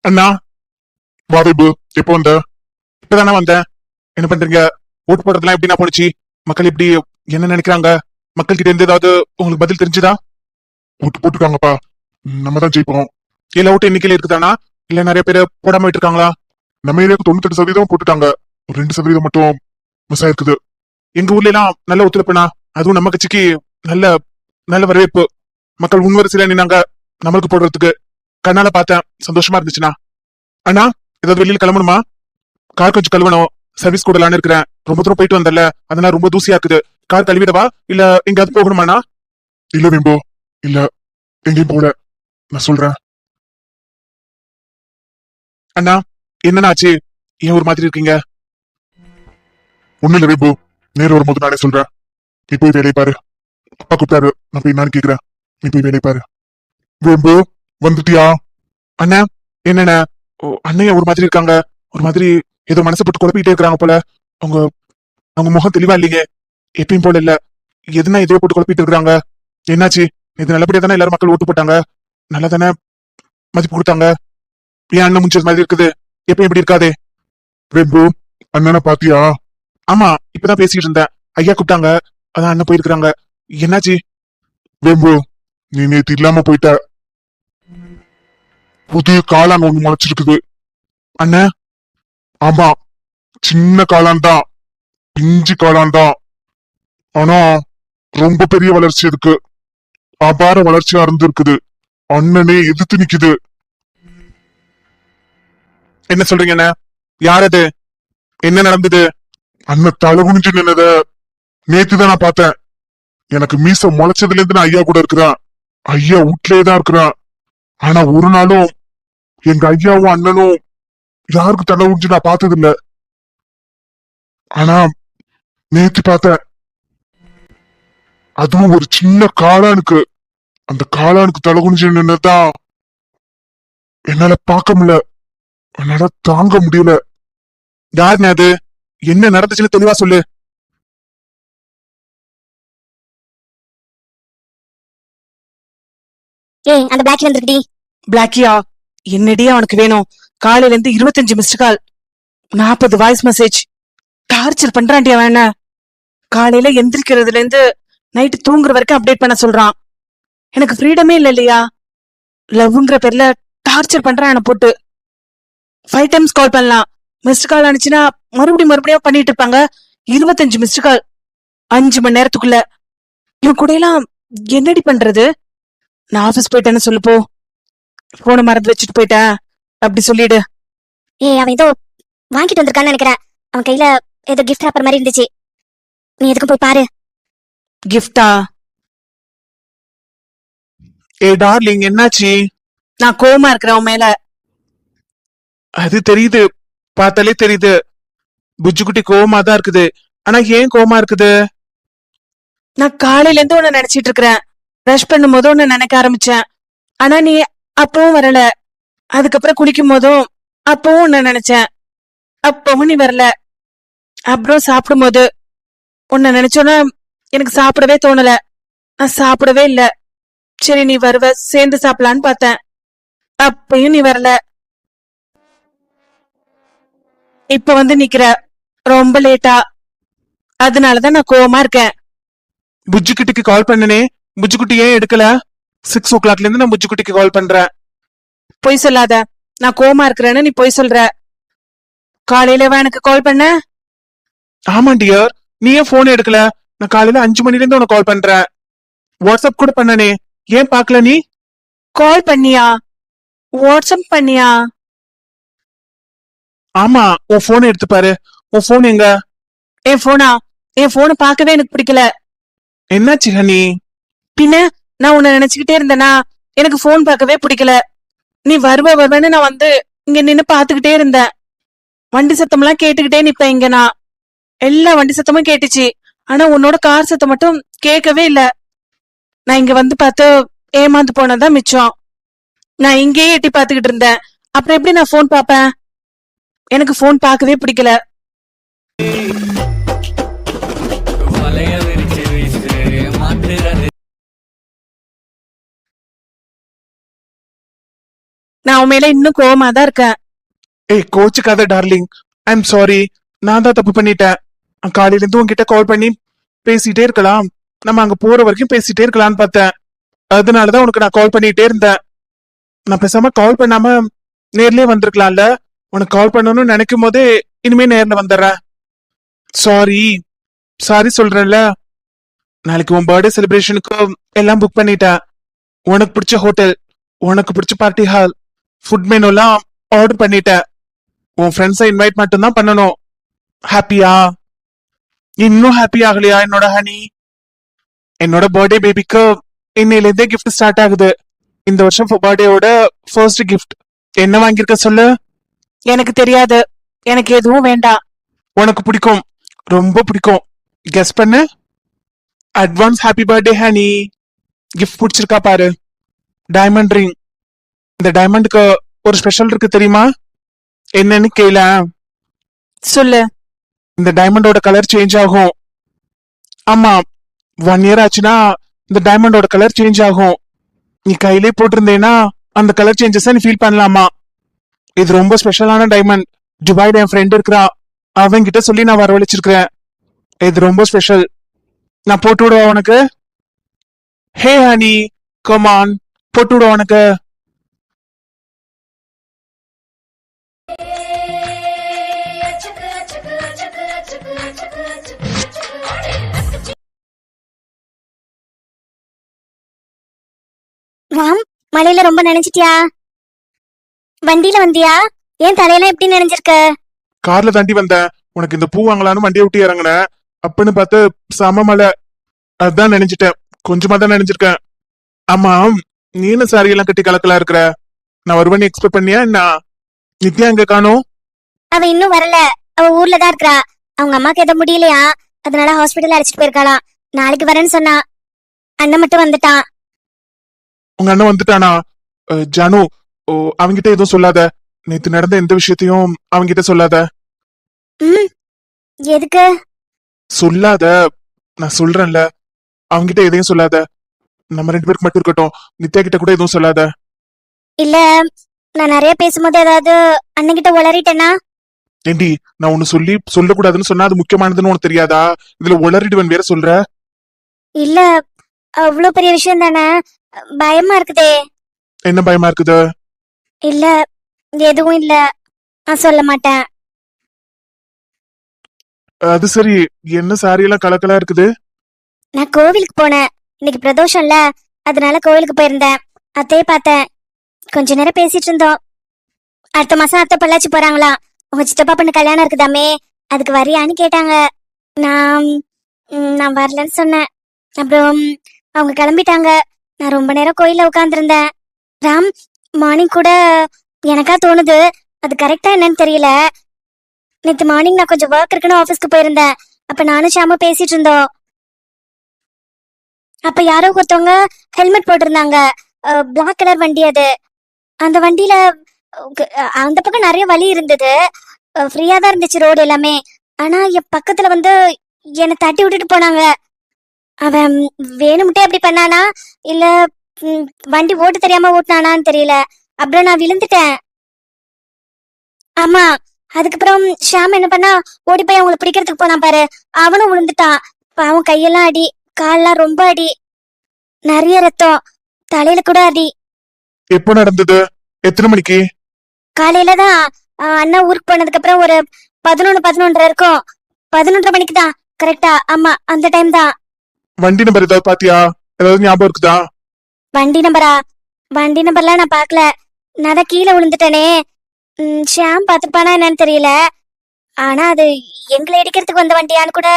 அண்ணா வா வைபு, எப்போ வந்த? இப்பதானே வந்தேன். என்ன பண்றீங்க? ஓட்டு போடுறதுலாம் எப்படின்னா போனுச்சு? மக்கள் எப்படி என்ன நினைக்கிறாங்க? மக்கள் கிட்ட இருந்து ஏதாவது உங்களுக்கு பதில் தெரிஞ்சுதா? ஓட்டு போட்டுருக்காங்கப்பா, நம்ம தான் ஜெயிப்போம். இல்ல ஓட்டு எண்ணிக்கையில இருக்குதானா? இல்ல நிறைய பேர் போடாம விட்டு இருக்காங்களா? நம்ம ஏரியாவுக்கு 98% போட்டுட்டாங்க. ஒரு 2% மட்டும் மிஸ் ஆயிருக்குது. எங்க ஊர்ல எல்லாம் நல்ல ஒத்துழைப்புனா, அதுவும் நம்ம கட்சிக்கு நல்ல நல்ல வரவேற்பு. மக்கள் முன்வரிசையில நின்னாங்க நம்மளுக்கு போடுறதுக்கு. கண்ணால பார்த்தேன், சந்தோஷமா இருந்துச்சுண்ணா. அண்ணா, ஏதாவது வெளியில கிளம்பணுமா? கார் கொஞ்சம் கழுவணும், சர்வீஸ் கூடலான்னு இருக்கிறேன். ரொம்ப தூரம் போயிட்டு வந்தல, அதனால ரொம்ப தூசியா இருக்குது. கார் கழுவிடவா இல்ல எங்கேயாவது போகணுமாண்ணா? இல்ல வெம்போ, இல்ல எங்கேயும் போல, நான் சொல்றேன். அண்ணா, என்னண்ணா ஆச்சு? ஏன் ஒரு மாதிரி இருக்கீங்க? ஒண்ணு இல்ல வெம்போ, நேரம் வரும்போது நானே சொல்றேன். நீ போய் வேலையை பாரு. அப்பா கூப்பிட்டாரு, நான் போய் என்னன்னு கேக்குறேன். நீ போய் வேலையை பாரு. வெம்போ, வந்துட்டியா? அண்ணா, என்னண்ணா அண்ணைய ஒரு மாதிரி இருக்காங்க? ஒரு மாதிரி ஏதோ மனசை போட்டு குழப்பிட்டே இருக்கிறாங்க போல. அவங்க அவங்க முகம் தெளிவா இல்லையே, எப்பயும் போல இல்ல. எதுனா எதையோ போட்டு குழப்பிட்டு இருக்கிறாங்க. என்னாச்சு? இது நல்லபடியா தானே எல்லாரும் மக்கள் ஓட்டு போட்டாங்க, நல்லா தானே மதிப்பு கொடுத்தாங்க. ஏன் அண்ணன் முடிச்சது மாதிரி இருக்குது? எப்ப எப்படி இருக்காதே. வெம்பு, அண்ணனை பாத்தியா? ஆமா, இப்பதான் பேசிட்டு இருந்தேன். ஐயா கூப்பிட்டாங்க, அதான் அண்ணன் போயிருக்கிறாங்க. என்னாச்சு? வெம்பு, நீ நேத்து இல்லாம போயிட்ட. புதிய காளான் ஒண்ணு முளைச்சிருக்குது. அண்ணன்? ஆமா, சின்ன காளான் தான், பிஞ்சு காளான் தான். ஆனா ரொம்ப பெரிய வளர்ச்சி இருக்கு. அபார வளர்ச்சியா இருந்திருக்குது. அண்ணனே எதிர்த்து நிக்குது. என்ன சொல்றீங்க அண்ணா? யார் அது? என்ன நடந்தது? அண்ணன் தலை குனிஞ்சு நின்னத நேத்துதான் நான் பார்த்தேன். எனக்கு மீச முளைச்சதுல இருந்து நான் ஐயா கூட இருக்கிறேன். ஐயா வீட்லயே தான் இருக்கிறேன். ஆனா ஒரு நாளும் எங்க ஐயாவும் அண்ணனும் யாருக்கு தலை குனிஞ்சு நான் பார்த்தது இல்ல. ஆனா நேத்து பார்த்தேன். அதுவும் ஒரு சின்ன காளானுக்கு. அந்த காளானுக்கு தலை குனிஞ்சு நின்னதான் என்னால பார்க்க முடியல, என்னால தாங்க முடியல. யாருன்னு அது? என்ன நடந்துச்சுன்னு தெளிவா சொல்லு. ஏய், அந்த பிளாக்கி வந்திருக்குடி. பிளாக்கியா? என்னடி அவனுக்கு வேணும்? காலையில இருந்து 25 missed call, 40 voice message. Torture பண்றான்டி அவன் என்ன. காலையில எந்திரிக்கிறதுல இருந்து நைட்டு தூங்குற வரைக்கும் அப்டேட் பண்ண சொல்றான். எனக்கு ஃப்ரீடமே இல்ல இல்லையா? லவ்ங்கிற பேர்ல டார்ச்சர் பண்றான் என்ன போட்டு. 5 டைம்ஸ் கால் பண்ணலாம், மிஸ்டு கால் அனுச்சுன்னா மறுபடியும் பண்ணிட்டு இருப்பாங்க. 25 மிஸ்டு கால் 5 மணி நேரத்துக்குள்ள. இவன் கூட எல்லாம் என்னடி பண்றது? நான் ஆபீஸ் போயிட்டேன்னு சொல்லு போ. போனை மறந்து வச்சுட்டு போயிட்டேன் அப்படி சொல்லிடு. ஏய், அவன் ஏதோ வாங்கிட்டு வந்திருக்கான்னு நினைக்கிறேன். அவன் கையில ஏதோ கிஃப்ட் ராப்பர் மாதிரி இருந்துச்சு. நீ எதுக்கும் போய் பாரு. கிஃப்டா? ஏ டார்லிங், என்னாச்சு? நான் கோவமா இருக்கிறேன் உன் மேல. அது தெரியுது, பார்த்தாலே தெரியுது. புஜ்ஜுக்குட்டி கோவமா தான் இருக்குது. ஆனா ஏன் கோவமா இருக்குது? நான் காலையில இருந்து உன்னை நினைச்சிட்டு இருக்கிறேன். பிரஷ் பண்ணும் போதும் உன்னை நினைக்க ஆரம்பிச்சேன். ஆனா நீ அப்பவும் வரல. அதுக்கப்புறம் குளிக்கும் போதும் அப்பவும் உன்னை நினைச்சேன், அப்பவும் நீ வரல. அப்புறம் சாப்பிடும் போது உன்னை நினைச்சோன்னா எனக்கு சாப்பிடவே தோணல. நான் சாப்பிடவே இல்ல. சரி நீ வருவ சேர்ந்து சாப்பிடலான்னு பார்த்தேன், அப்பயும் நீ வரல. இப்ப வந்து நிக்கிற ரொம்ப லேட்டா. அதனாலதான் நான் கோவமா இருக்கேன். புஜ்ஜுக்குட்டிக்கு கால் பண்ணனே, புஜ்ஜுக்குட்டி ஏன் எடுக்கல? 6 o'clockல இருந்து நான் புஜ்ஜுக்குட்டிக்கு கால் பண்றேன். பொய் சொல்லாத. நான் கோவமா இருக்கிறேன்னு நீ பொய் சொல்ற. காலையிலவா எனக்கு கால் பண்ண? ஆமா டியர், நீ ஏன் போன் எடுக்கல? நான் காலையில 5 மணில இருந்து உனக்கு கால் பண்றேன். வாட்ஸ்அப் கூட பண்ணனே, ஏன் பாக்கல நீ? கால் பண்ணியா? வாட்ஸ்அப் பண்ணியா? ஆமா, உன் போன் எடுத்து பாரு. உன் போன் எங்க? என் போனா? என் போனை பார்க்கவே எனக்கு பிடிக்கல. என்னாச்சு ஹனி? பின்ன நான் உன்னை நினைச்சுக்கிட்டே இருந்தேனா? எனக்கு போன் பார்க்கவே பிடிக்கல. நீ வருவேன்னு நான் வந்து இங்க நின்னு பாத்துக்கிட்டே இருந்தேன். வண்டி சத்தம் எல்லாம் கேட்டுக்கிட்டே நிப்பேன் இங்க. நான் எல்லா வண்டி சத்தமும் கேட்டுச்சு, ஆனா உன்னோட கார் சத்தம் மட்டும் கேட்கவே இல்ல. நான் இங்க வந்து பார்த்து ஏமாந்து போனதான் மிச்சம். நான் இங்கேயே எட்டி பாத்துக்கிட்டு இருந்தேன். அப்புறம் எப்படி நான் போன் பாப்பேன்? எனக்கு போன் பார்க்கவே பிடிக்கல. நான் உன் மேல இன்னும் கோவமா தான் இருக்கேன். ஏய் கோச்சுக்காத டார்லிங், ஐ எம் சாரி. நான் தான் தப்பு பண்ணிட்டேன். காலையில இருந்து உன்கிட்ட கால் பண்ணி பேசிட்டே இருக்கலாம், நம்ம அங்க போற வரைக்கும் பேசிட்டே இருக்கலாம்னு பார்த்தேன். அதனாலதான் உனக்கு நான் கால் பண்ணிட்டே இருந்தேன். நான் பேசாம கால் பண்ணாம நேர்லயே வந்திருக்கலாம்ல. உனக்கு கால் பண்ணணும்னு நினைக்கும் போதே இனிமே நேர்ல வந்துடுறேன். சாரி சாரி சொல்றேன்ல. நாளைக்கு உன் பர்த்டே செலிப்ரேஷனுக்கு எல்லாம் புக் பண்ணிட்டேன். உனக்கு பிடிச்ச ஹோட்டல், உனக்கு பிடிச்ச பார்ட்டி ஹால், ஃபுட் மெனு எல்லாம் ஆர்டர் பண்ணிட்டேன். உன் ஃப்ரெண்ட்ஸை இன்வைட் மட்டும் தான் பண்ணணும். ஹாப்பியா? இன்னும் ஹாப்பி ஆகலையா என்னோட ஹனி? என்னோட பர்த்டே பேபிக்கு இன்னையில இருந்தே கிஃப்ட் ஸ்டார்ட் ஆகுது. இந்த வருஷம் பர்த்டேவோட ஃபர்ஸ்ட் கிஃப்ட் என்ன வாங்கியிருக்க சொல்லு. எனக்கு தெரியாது, எனக்கு எதுவும் வேண்டாம். உனக்கு பிடிக்கும், ரொம்ப பிடிக்கும். கெஸ் பண்ணு. Advance happy birthday honey. Gift பிடிச்சிருக்கா பாரு. Diamond ring. இந்த டைமண்டுக்கு ஒரு ஸ்பெஷல் இருக்கு தெரியுமா? என்னன்னு கேள. சொல்லு. இந்த டைமண்டோட கலர் சேஞ்ச் ஆகும். ஆமா, 1 இயர் ஆச்சுன்னா இந்த டைமண்டோட கலர் சேஞ்ச் ஆகும். நீ கையிலே போட்டிருந்தேன்னா அந்த கலர் சேஞ்சஸ் நீ ஃபீல் பண்ணலாமா? இது ரொம்ப ஸ்பெஷலான டைமண்ட். துபாய்ல என் ஃப்ரெண்ட் இருக்கிறா, அவங்கிட்ட சொல்லி நான் வரவழைச்சிருக்கிறேன். இது ரொம்ப ஸ்பெஷல். நான் போட்டு விடுவா உனக்கு? ஹே ஹனி, கமான், போட்டு விடுவா உனக்கு. ராம், மழையில ரொம்ப நனைஞ்சிட்டியா? வண்டியில வந்தியா? ஏன் தலையெல்லாம் எப்படி நனைஞ்சிருக்க? கார்ல தாண்டி வந்தேன். உனக்கு இந்த பூ வாங்கலான்னு வண்டியை விட்டு இறங்கினேன். அப்பன்னு பார்த்து சம மழை. அதான் நினைச்சிட்டேன். கொஞ்சமா தான் நினைச்சிருக்கேன். ஆமா, நீன சாரி எல்லாம் கட்டி கலக்கலா இருக்கிற. நான் வருவேன்னு எக்ஸ்பெக்ட் பண்ணியா என்ன? நித்யா எங்க காணோம்? அவ இன்னும் வரல. அவ ஊர்ல தான் இருக்கா. அவங்க அம்மாக்கு எதுவும் முடியலையா, அதனால ஹாஸ்பிட்டல் அழைச்சிட்டு போயிருக்காளாம். நாளைக்கு வரேன்னு சொன்னா. அண்ணன் மட்டும் வந்துட்டான். உங்க அண்ணன் வந்துட்டானா? ஜானு, அவங்கிட்ட எதுவும் சொல்லாத. நேத்து நடந்த எந்த விஷயத்தையும் அவங்கிட்ட சொல்லாத. ம், எதுக்கு? சொல்லாத, நான் சொல்றேன்ல. அவங்கிட்ட எதையும் சொல்லாத. நம்ம 2 பேருக்கு மட்டும் இருக்கட்டும். நித்யா கிட்ட கூட எதுவும் சொல்லாத. இல்ல, நான் நிறைய பேசும்போது ஏதாவது அண்ணன்கிட்ட உளறிட்டேனா? ஏண்டி, நான் ஒண்ணு சொல்லக்கூடாதுன்னு சொன்னா அது முக்கியமானதுன்னு உனக்கு தெரியாதா? இதுல உளறிடுவன் வேற சொல்ற. இல்ல, அவ்வளவு பெரிய விஷயம் தானே, பயமா இருக்குதே. என்ன பயமா இருக்குது? இல்ல, எதுவும் இல்ல, நான் சொல்ல மாட்டேன். அது சரி, என்ன சாரி எல்லாம் கலக்கலா இருக்குது? நான் கோவிலுக்கு போனேன். இன்னைக்கு பிரதோஷம்ல, அதனால கோவிலுக்கு போயிருந்தேன். அத்தையே பார்த்தேன். கொஞ்ச நேரம் பேசிட்டு இருந்தோம். அடுத்த மாசம் அத்தை பொள்ளாச்சி போறாங்களாம். உங்க சித்தப்பா பொண்ணு கல்யாணம் இருக்குதாமே, அதுக்கு வரியான்னு கேட்டாங்க. நான் நான் வரலன்னு சொன்னேன். அப்புறம் அவங்க கிளம்பிட்டாங்க. நான் ரொம்ப நேரம் கோயில்ல உட்கார்ந்துருந்தேன். ராம், மார்னிங் கூட எனக்கா தோணுது, அது கரெக்டா என்னன்னு தெரியல. நேத்து மார்னிங் நான் கொஞ்சம் ஒர்க் இருக்குன்னு ஆபீஸ்க்கு போயிருந்தேன். அப்ப நானும் ஷாமா பேசிட்டு இருந்தோம். அப்ப யாரோ ஒருத்தவங்க ஹெல்மெட் போட்டிருந்தாங்க. பிளாக் கலர் வண்டி அது. அந்த வண்டியில அந்த பக்கம் நிறைய வழி இருந்தது. ஃப்ரீயா தான் இருந்துச்சு ரோடு எல்லாமே. ஆனா என் பக்கத்துல வந்து என்னை தட்டி விட்டுட்டு போனாங்க. அவன் வேணும்ட்டே அப்படி பண்ணானா, இல்ல வண்டி ஓட்டு தெரியாம ஓட்டுனானான்னு தெரியல. அப்புறம் நான் விழுந்துட்டேன். ஆமா, அதுக்கப்புறம் ஷாம் என்ன பண்ணா, ஓடி போய் அவங்களை பிடிக்கிறதுக்கு போனான் பாரு. அவனும் விழுந்துட்டான். பாவம், கையெல்லாம் அடி, கால்லாம் ரொம்ப அடி, நிறைய ரத்தம், தலையில கூட அடி. எப்போ நடந்தது? எத்தனை மணிக்கு? காலையில தான். அண்ணா ஊருக்கு போனதுக்கு அப்புறம் ஒரு 11:11 இருக்கும். 11:30 மணிக்கு தான் கரெக்டா. ஆமா, அந்த டைம் தான். வண்டி நம்பர் ஏதாவது பாத்தியா? ஏதாவது ஞாபகம் இருக்குதா? வண்டி நம்பர்லாம் நான் பாக்கல. நான் தான் கீழே விழுந்துட்டேனே. ஷாம் பாத்துப்பானா என்னன்னு தெரியல. ஆனா அது எங்களை இடிக்கிறதுக்கு வந்த வண்டியான்னு கூட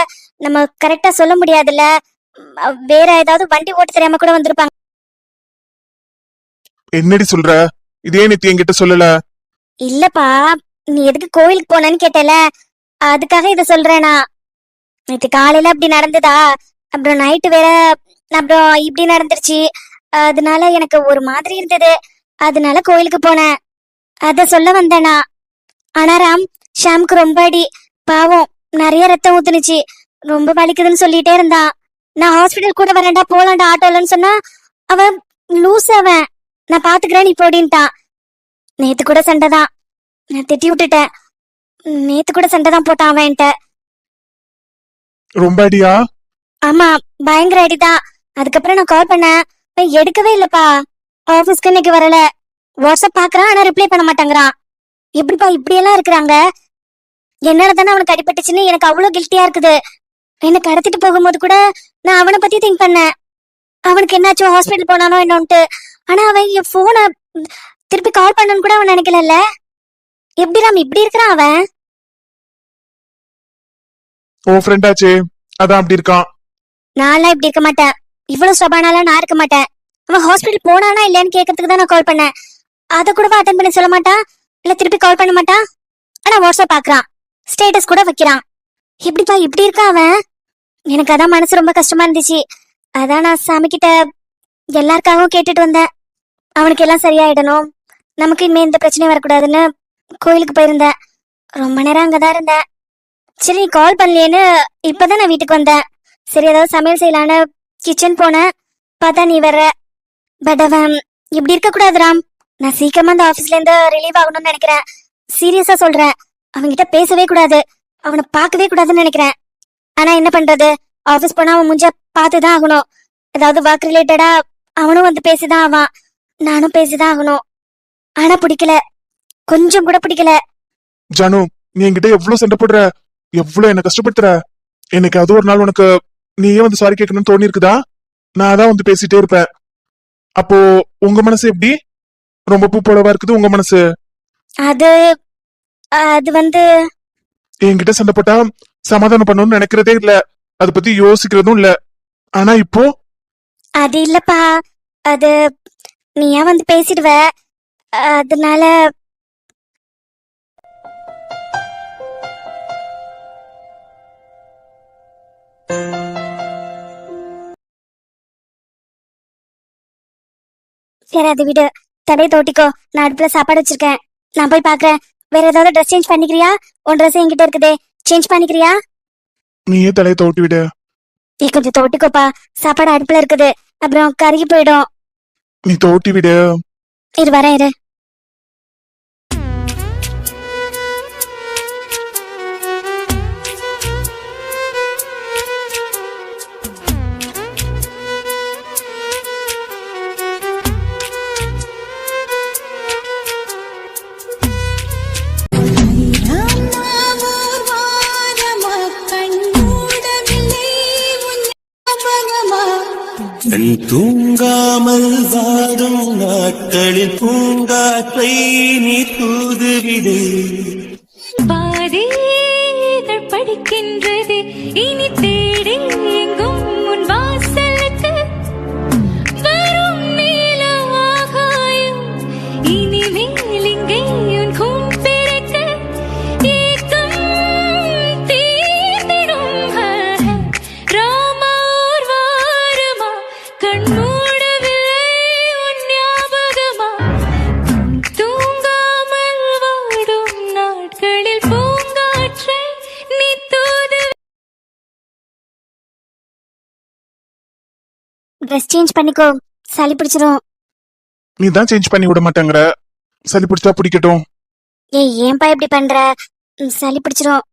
நம்ம கரெக்டா சொல்ல முடியாதுல்ல. வேற ஏதாவது வண்டி ஓட்ட தெரியாம கூட வந்திருப்பாங்க. என்னடி சொல்ற? இதே நேத்து என்கிட்ட சொல்லல. இல்லப்பா, நீ எதுக்கு கோயிலுக்கு போனன்னு கேட்டல, அதுக்காக இத சொல்றேனா. நேத்து காலையில அப்படி நடந்ததா, அப்புறம் நைட்டு வேற அப்புறம் இப்படி நடந்துருச்சு. அதனால எனக்கு ஒரு மாதிரி இருந்தது. அதனால கோயிலுக்கு போனேன். அத சொல்ல வந்தேனா. ஆனா ராம், ஷாம்க்கு ரொம்ப அடி. பாவம், நிறைய ரத்தம் ஊத்துனுச்சு. ரொம்ப வலிக்குதுன்னு சொல்லிட்டே இருந்தான். நான் ஹாஸ்பிட்டல் கூட வரேன்டா, போலாண்டா ஆட்டோலன்னு சொன்னா, அவன் லூஸ். அவன் நான் பாத்துக்கிறேன் நீ போடின்ட்டான். நேத்து கூட சண்டை தான். நான் திட்டி விட்டுட்டேன். நேத்து கூட சண்டை தான் போட்டான் அவன் என்கிட்ட. ரொம்ப அடியா? ஆமா, பயங்கர அடிதான். அதுக்கப்புறம் நான் கால் பண்ணேன், அவன் எடுக்கவே இல்லப்பா. ஆபீஸ்க்கு இன்னைக்கு வரல. வாட்ஸ்அப் பாக்குறான், ஆனா ரிப்ளை பண்ண மாட்டேங்கிறான். எப்படிப்பா இப்படி எல்லாம் இருக்கிறாங்க? என்னால தானே அவனுக்கு அடிபட்டுச்சுன்னு எனக்கு அவ்வளவு கில்ட்டியா இருக்குது. என்ன கடத்திட்டு போகும்போது கூட நான் அவனை பத்தி திங்க் பண்ணேன். அவனுக்கு என்னாச்சும் ஹாஸ்பிட்டல் போனானோ என்னன்ட்டு. ஆனா அவன் என் போனை திருப்பி கால் பண்ணனு கூட அவன் நினைக்கல. எப்படி ராம் இப்படி இருக்கிறான் அவன்? உன் ஃப்ரெண்ட் ஆச்சே, அதான் அப்படி இருக்கான். நான்லாம் இப்படி இருக்க மாட்டேன். இவ்வளவு சபானால நான் இருக்க மாட்டேன். அவன் ஹாஸ்பிட்டல் போனானா இல்லையான்னு கேட்கறதுக்கு தான் நான் கால் பண்ணேன். அதை கூடவா அட்டன் பண்ணி சொல்ல மாட்டான், இல்ல திருப்பி கால் பண்ண மாட்டான். ஆனா வாட்ஸ்அப் பாக்குறான், ஸ்டேட்டஸ் கூட வைக்கிறான். எப்படிப்பா இப்படி இருக்கான் அவன்? எனக்கு அதான் மனசு ரொம்ப கஷ்டமா இருந்துச்சு. அதான் நான் சாமி கிட்ட எல்லாருக்காகவும் கேட்டுட்டு வந்தேன். அவனுக்கு எல்லாம் சரியாயிடணும், நமக்கு இனிமே இந்த பிரச்சனையும் வரக்கூடாதுன்னு கோயிலுக்கு போயிருந்தேன். ரொம்ப நேரம் அங்கதான் இருந்தேன். சரி நீ கால் பண்ணலையேன்னு இப்பதான் நான் வீட்டுக்கு வந்தேன். சரி ஏதாவது சமையல் செய்யலான்னு கிச்சன் போனேன். பார்த்தா நீ வர்ற. பட் அவன் இப்படி இருக்க கூடாது ராம். நான் சீக்கிரமா அந்த ஆபீஸ்ல இருந்து ரிலீவ் ஆகணும்னு நினைக்கிறேன். சீரியஸா சொல்றேன். அவன்கிட்ட பேசவே கூடாது, அவனை பார்க்கவே கூடாதுன்னு நினைக்கிறேன். ஆனா என்ன பண்றது, ஆபீஸ் போனா அவன் முஞ்ச பார்த்துதான் ஆகணும். ஏதாவது ஒர்க் ரிலேட்டடா அவனும் வந்து பேசிதான் ஆவான், நானும் பேசிதான் ஆகணும். ஆனா பிடிக்கல, கொஞ்சம் கூட பிடிக்கல. ஜானு, நீ என்கிட்ட எவ்வளவு சண்டை போடுற, எவ்வளவு என்ன கஷ்டப்படுத்துற. எனக்கு அது ஒரு நாள் உனக்கு நீயே வந்து சாரி கேட்கணும்னு தோணி இருக்குதா? நான் தான் வந்து பேசிட்டே இருப்பேன். அப்போ உங்க மனசு எப்படி? ரொம்ப பூ போலவா இருக்குது உங்க மனசு? அது அது வந்து என்கிட்ட சண்டை போட்டா சமாதானம் பண்ணணும்னு நினைக்கிறதே இல்ல, அதை பத்தி யோசிக்கிறதும் இல்ல. ஆனா இப்போ அது இல்லப்பா. அது நீயா வந்து பேசிடுவ, அதனால. சரி அதை விடு, தடையை தோட்டிக்கோ. நான் அடுப்புல சாப்பாடு வச்சிருக்கேன், நான் போய் பாக்குறேன். வேற ஏதாவது ட்ரெஸ் சேஞ்ச் பண்ணிக்கிறியா? உன் ட்ரெஸ் என்கிட்ட இருக்குதே, சேஞ்ச் பண்ணிக்கிறியா? நீயே தலையை தோட்டி விடு. கொஞ்சம் தோட்டிக்கோப்பா, சாப்பாடு அடுப்புல இருக்குது, அப்புறம் கருகி போயிடும். நீ தோட்டி விடு. இரு வரேன், இரு. கண் தூங்காமல் வாடும் நாட்களில் பூங்காற்றை நீ தூதுவிடு. பாதேகள் படிக்கின்றது இனி தேடி எங்கும் உன் வாசலுக்கு வரும் நீல ஆகாயம் இனிமேல் இங்கே உன் கூம்பிருக்க ஏக்கம் தீர்ந்திடும். ராமோர் வாரமா கண்மூடவில்லை உன் ஞாபகமா தூங்காமல் வாடும் நாட்களில் பூங்காற்றை நீ தூது. ட்ரெஸ் சேஞ்ச் பண்ணிக்கோ, சளி பிடிச்சிரும். நீ தான் சேஞ்ச் பண்ணி விட மாட்டேங்கிற. சளி பிடிச்சா பிடிக்கட்டும். ஏய் ஏன்பா இப்படி பண்ற? சளி பிடிச்சிரும்.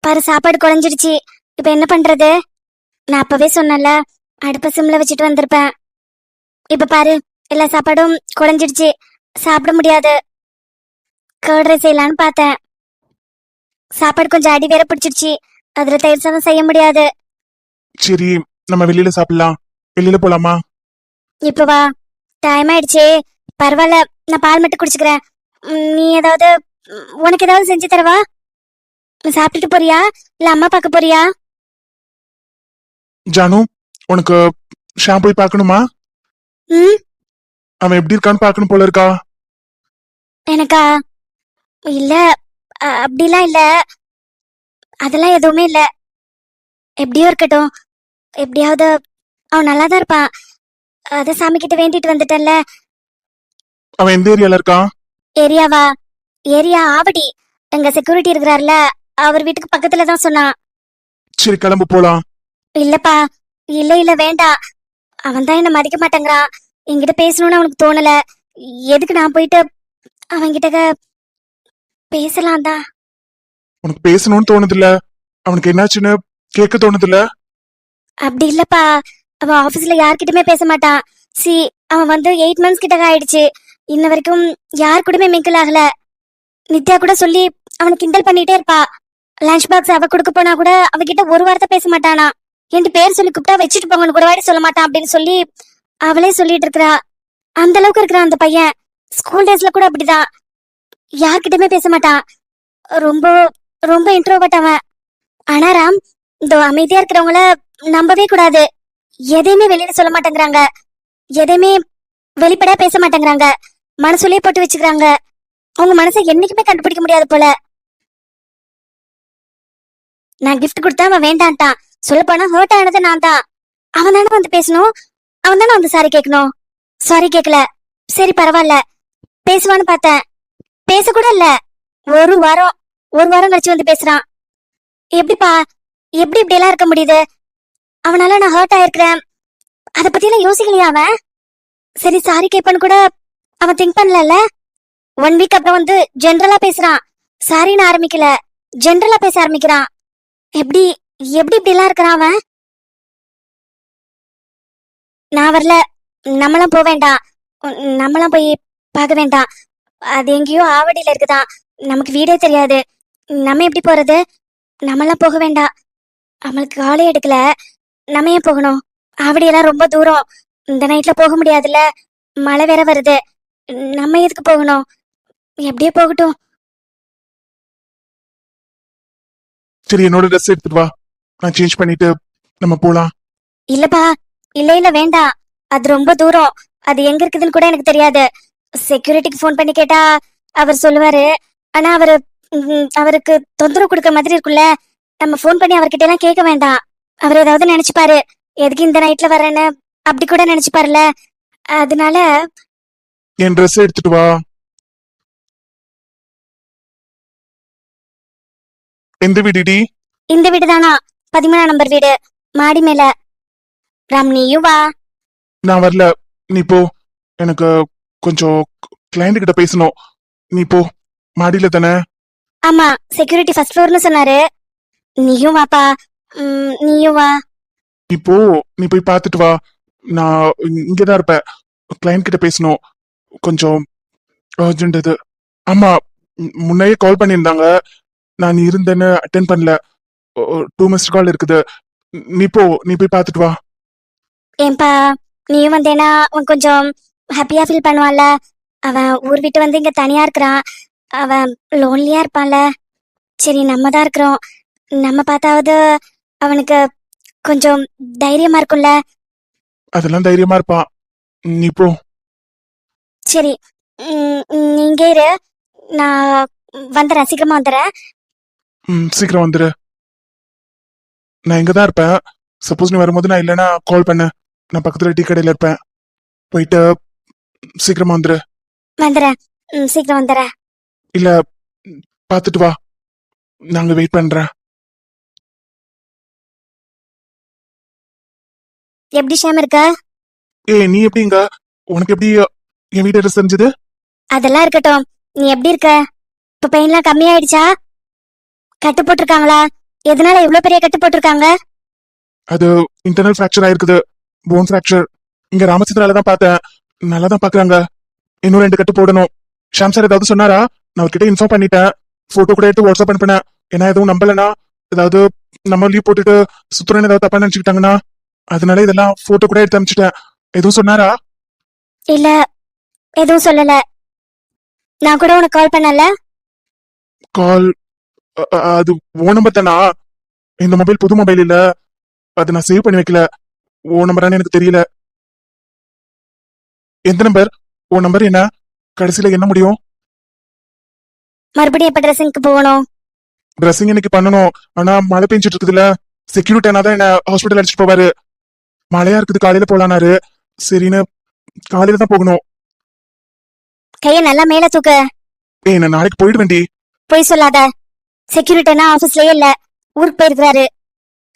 பாரு சாப்பாடு குழஞ்சிடுச்சு, இப்ப என்ன பண்றது? நான் அப்பவே சொன்னல, அடுப்ப சிம்ல வச்சுட்டு வந்திருப்பேன். இப்ப பாரு, எல்லா சாப்பாடும் குழஞ்சிடுச்சு, சாப்பிட முடியாது. கர்ட் ரைஸ் செய்யலான்னு பார்த்தேன். சாப்பாடு கொஞ்சம் அடி வேற பிடிச்சிடுச்சு, அதுல தயிர் சாதம் செய்ய முடியாது. சரி, நம்ம வெளியில சாப்பிடலாம். வெளியில போலாமா? இப்ப வா, டைம் ஆயிடுச்சு. பரவாயில்ல, நான் பால் மட்டும் குடிச்சுக்கிறேன். நீ ஏதாவது உனக்கு ஏதாவது செஞ்சு தரவா? சாப்பிட்டுட்டு போறியா இல்ல அம்மா பார்க்க போறியா? ஜானு, உனக்கு ஷாம் போய் பார்க்கணுமா? ம், அவன் எப்படி இருக்கான்னு பார்க்கணும் போல இருக்கா. எனக்கா? இல்ல, அப்படிலாம் இல்ல, அதெல்லாம் எதுவுமே இல்ல. எப்படியோ இருக்கட்டும், எப்படியாவது அவன் நல்லாதான் இருப்பான். அத சாமி கிட்ட வேண்டிட்டு வந்துட்டல்ல. அவன் எந்த ஏரியால இருக்கான்? ஏரியாவா? ஏரியா ஆவடி. எங்க செக்யூரிட்டி இருக்கிறார்ல, அவர் வீட்டுக்கு பக்கத்துல தான் சொன்னான். சரி, கிளம்பு போலாம். இல்லப்பா, இல்ல இல்ல வேண்டாம். அவன் தான் என்ன மதிக்க மாட்டேங்கிறான். என்கிட்ட பேசணும்னு அவனுக்கு தோணல. எதுக்கு நான் போயிட்டு அவன்கிட்ட பேசலாம் தான். உனக்கு பேசணும்னு தோணுது இல்ல? அவனுக்கு என்னாச்சுன்னு கேட்க தோணுது இல்ல? அப்படி இல்லப்பா, அவன் ஆபீஸ்ல யார்கிட்டயுமே பேச மாட்டான். சி, அவன் வந்து 8 months கிட்ட ஆயிடுச்சு. இன்ன வரைக்கும் யார் கூடயுமே மிங்கிள் ஆகல. நித்யா கூட சொல்லி அவனை கிண்டல் பண்ணிட்டே இருப்பா. லஞ்ச் பாக்ஸ் அவ கொடுக்க போனா கூட அவகிட்ட ஒரு வார்த்தை பேச மாட்டானா. என் பேர் சொல்லி கூப்பிட்டா வச்சுட்டு போங்கன்னு கூட வாடி சொல்ல மாட்டான் அப்படின்னு சொல்லி அவளே சொல்லிட்டு இருக்கறா. அந்த அளவுக்கு இருக்கிறான் அந்த பையன். ஸ்கூல் டேஸ்ல கூட அப்படிதான், யார்கிட்டயுமே பேச மாட்டான். ரொம்ப ரொம்ப இன்ட்ரோவர்ட் அவன். ஆனா ராம், இந்த அமைதியா இருக்கிறவங்கள நம்பவே கூடாது. எதையுமே வெளியில சொல்ல மாட்டேங்கிறாங்க, எதையுமே வெளிப்படையா பேச மாட்டேங்கிறாங்க, மனசுலயே போட்டு வச்சுக்கிறாங்க. அவங்க மனசை என்னைக்குமே கண்டுபிடிக்க முடியாது போல. நான் கிஃப்ட் கொடுத்தா அவன் வேண்டான்ட்டான். சொல்ல போனா ஹர்ட் ஆனது நான் தான். அவன் தானே வந்து பேசணும், அவன் தானே வந்து சாரி கேட்கணும். சாரி கேட்கல, சரி பரவாயில்ல பேசுவான்னு பார்த்தேன். பேச கூட இல்ல. ஒரு வாரம் கழிச்சு வந்து பேசுறான். எப்படிப்பா, எப்படி இப்படி எல்லாம் இருக்க முடியுது? அவனால நான் ஹர்ட் ஆயிருக்கிறேன், அத பத்தி எல்லாம் யோசிக்கலையா அவன்? சரி சாரி கேட்பான்னு கூட அவன் திங்க் பண்ணல. 1 week அப்புறம் வந்து ஜென்ரலா பேசுறான். சாரின்னு ஆரம்பிக்கல, ஜென்ரலா பேச ஆரம்பிக்கிறான். எப்படி எப்படி இப்படி எல்லாம் இருக்கிறான் அவன்? நான் வரல, நம்மளாம் போக வேண்டாம், நம்மளாம் போய் பார்க்க வேண்டாம். அது எங்கேயோ ஆவடியில இருக்குதான், நமக்கு வீடே தெரியாது. நம்ம எப்படி போறது? நம்மளாம் போக வேண்டாம். அவளுக்கு காலே எடுக்கல, நம்ம ஏன் போகணும்? ஆவடியெல்லாம் ரொம்ப தூரம், இந்த நைட்ல போக முடியாதுல்ல, மழை வேற வருது. நம்ம எதுக்கு போகணும்? எப்படியே போகட்டும். சரி, என்னோட ட்ரெஸ் எடுத்துட்டு வா, நான் சேஞ்ச் பண்ணிட்டு நம்ம போலாம். இல்லப்பா, இல்ல வேண்டாம். அது ரொம்ப தூரம், அது எங்க இருக்குதுன்னு கூட எனக்கு தெரியாது. செக்யூரிட்டிக்கு ஃபோன் பண்ணி கேட்டா அவர் சொல்லுவாரு. ஆனா அவருக்கு தொந்தரவு கொடுக்க மாதிரி இருக்குல்ல. நம்ம ஃபோன் பண்ணி அவர்கிட்ட எல்லாம் கேட்க வேண்டாம். அவர் ஏதாவது நினைச்சுப்பாரு, எதுக்கு இந்த நைட்ல வரேன்னு அப்படி கூட நினைச்சுப்பாருல. அதனால என் ட்ரெஸ் எடுத்துட்டு வா. எந்த வீடுடி? இந்த வீடு தானா? 13ஆம் நம்பர் வீடு, மாடி மேல. ராம், நீயும் வா. நான் வரல, நீ போ. எனக்கு கொஞ்சம் கிளைண்ட் கிட்ட பேசணும், நீ போ. மாடியில தானே? ஆமா, செக்யூரிட்டி ஃபர்ஸ்ட் ஃப்ளோர்னு சொன்னாரு. நீயும் வாப்பா. நீயும் வா. நீ போ, நீ போய் பார்த்துட்டு வா. நான் இங்கதான் இருப்பேன். கிளைண்ட் கிட்ட பேசணும், கொஞ்சம் அர்ஜென்ட் இது. ஆமா, முன்னையே கால் பண்ணியிருந்தாங்க, நான் நீ இருந்தேன்னு அட்டென்ட் பண்ணல. 2 மிஸ்ட் கால் இருக்குது. நீ போ, நீ போய் பார்த்துட்டு வா. ஏன்பா, நீயும் வந்தேனா அவன் கொஞ்சம் ஹாப்பியா ஃபீல் பண்ணுவான்ல. அவன் ஊர் விட்டு வந்து இங்க தனியா இருக்கிறான், அவன் லோன்லியா இருப்பான்ல. சரி, நம்ம தான் இருக்கிறோம், நம்ம பார்த்தாவது அவனுக்கு கொஞ்சம் தைரியமா இருக்கும்ல. அதெல்லாம் தைரியமா இருப்பான், நீ போ. சரி, நீங்க இரு, நான் வந்துடுறேன், சீக்கிரமா வந்துடுறேன். சீக்கிரம் வந்துரு. நான் இங்கதான் இருப்பேன். சப்போஸ் நீ வரும்போது நான் இல்லைன்னா கால் பண்ண, நான் பக்கத்துல டீ கடையில இருப்பேன். போயிட்டு சீக்கிரமா வந்துரு. வந்துடுறேன், சீக்கிரம் வந்துடுறேன். இல்ல, பாத்துட்டு வா, நாங்க வெயிட் பண்றேன். எப்படி ஷாம் இருக்க? நீ எப்படிங்க? உனக்கு எப்படி என் வீட்டு அட்ரஸ் தெரிஞ்சது? அதெல்லாம் இருக்கட்டும், நீ எப்படி இருக்க? இப்ப பெயின்லாம் கம்மியாயிடுச்சா? கட்டு போட்டிருக்காங்களா? எதனால இவ்ளோ பெரிய கட்டு போட்டிருக்காங்க? அது இன்டர்னல் ஃபிராக்சர் ஆயிருக்குது, போன் ஃபிராக்சர். இங்க ராமச்சந்திரால தான் பார்த்தேன், நல்லா தான் பாக்குறாங்க. இன்னும் 2 கட்டு போடணும். ஷாம் சார் ஏதாவது சொன்னாரா? நான் அவர்கிட்ட இன்ஃபார்ம் பண்ணிட்டேன், போட்டோ கூட எடுத்து வாட்ஸ்அப் அனுப்பினேன். ஏன்னா எதுவும் நம்பலனா, ஏதாவது நம்ம லீவ் போட்டுட்டு சுத்துறேன்னு ஏதாவது தப்பா நினைச்சுக்கிட்டாங்கன்னா, அதனால இதெல்லாம் போட்டோ கூட எடுத்து அனுப்பிச்சிட்டேன். எதுவும் சொன்னாரா? இல்ல, எதுவும் சொல்லல. நான் கூட உனக்கு கால் பண்ணல. கால்? அது ஓ நம்பர் தானா? இந்த மொபைல் புது மொபைல் இல்ல, அது நான் சேவ் பண்ணி வைக்கல. ஓ நம்பரானு எனக்கு தெரியல. எந்த நம்பர்? ஓ நம்பர் என்ன? கடைசியில என்ன முடியும்? மறுபடியும் எப்ப ட்ரெஸ்ஸிங்க்கு போகணும்? ட்ரெஸ்ஸிங் இன்னைக்கு பண்ணணும், ஆனா மழை பெஞ்சிட்டு இருக்குதுல்ல. செக்யூரிட்டி தான் என்ன ஹாஸ்பிட்டல் அடிச்சிட்டு போவாரு. மழையா இருக்குது, காலையில போலானாரு. சரின்னு காலையில தான் போகணும். கைய நல்லா மேல தூக்கு. நான் நாளைக்கு போயிடுவேண்டி. போய் சொல்லாத. செக்யூரிட்டினா ஆபீஸ்லயே இல்ல, ஊருக்கு போயிருக்காரு.